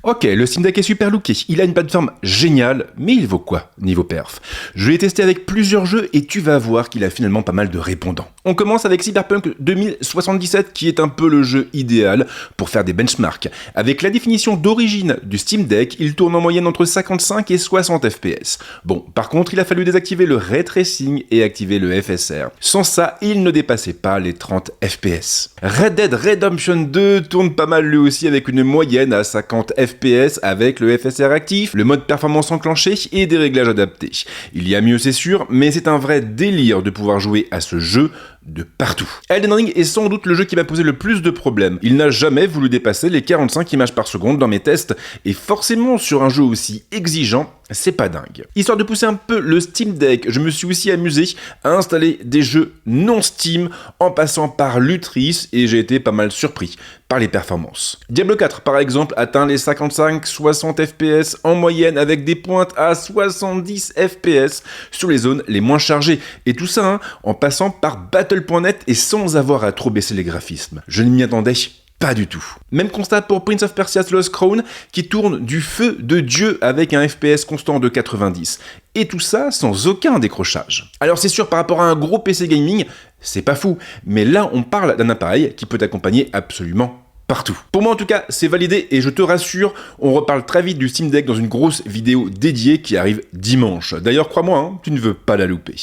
Ok, le Steam Deck est super looké, il a une plateforme géniale, mais il vaut quoi niveau perf? Je l'ai testé avec plusieurs jeux et tu vas voir qu'il a finalement pas mal de répondants. On commence avec Cyberpunk 2077 qui est un peu le jeu idéal pour faire des benchmarks. Avec la définition d'origine du Steam Deck, il tourne en moyenne entre 55 et 60 FPS. Bon, par contre, il a fallu désactiver le ray tracing et activer le FSR. Sans ça, il ne dépassait pas les 30 FPS. Red Dead Redemption 2 tourne pas mal lui aussi avec une moyenne à 50 FPS avec le FSR actif, le mode performance enclenché et des réglages adaptés. Il y a mieux c'est sûr, mais c'est un vrai délire de pouvoir jouer à ce jeu de partout. Elden Ring est sans doute le jeu qui m'a posé le plus de problèmes. Il n'a jamais voulu dépasser les 45 images par seconde dans mes tests, et forcément sur un jeu aussi exigeant, c'est pas dingue. Histoire de pousser un peu le Steam Deck, je me suis aussi amusé à installer des jeux non Steam en passant par Lutris et j'ai été pas mal surpris par les performances. Diablo 4 par exemple atteint les 55-60 FPS en moyenne avec des pointes à 70 FPS sur les zones les moins chargées. Et tout ça en passant par Battle.net et sans avoir à trop baisser les graphismes. Je ne m'y attendais pas du tout. Même constat pour Prince of Persia's Lost Crown qui tourne du feu de Dieu avec un FPS constant de 90. Et tout ça sans aucun décrochage. Alors c'est sûr par rapport à un gros PC gaming, c'est pas fou, mais là on parle d'un appareil qui peut accompagner absolument partout. Pour moi en tout cas, c'est validé et je te rassure, on reparle très vite du Steam Deck dans une grosse vidéo dédiée qui arrive dimanche. D'ailleurs crois-moi, tu ne veux pas la louper.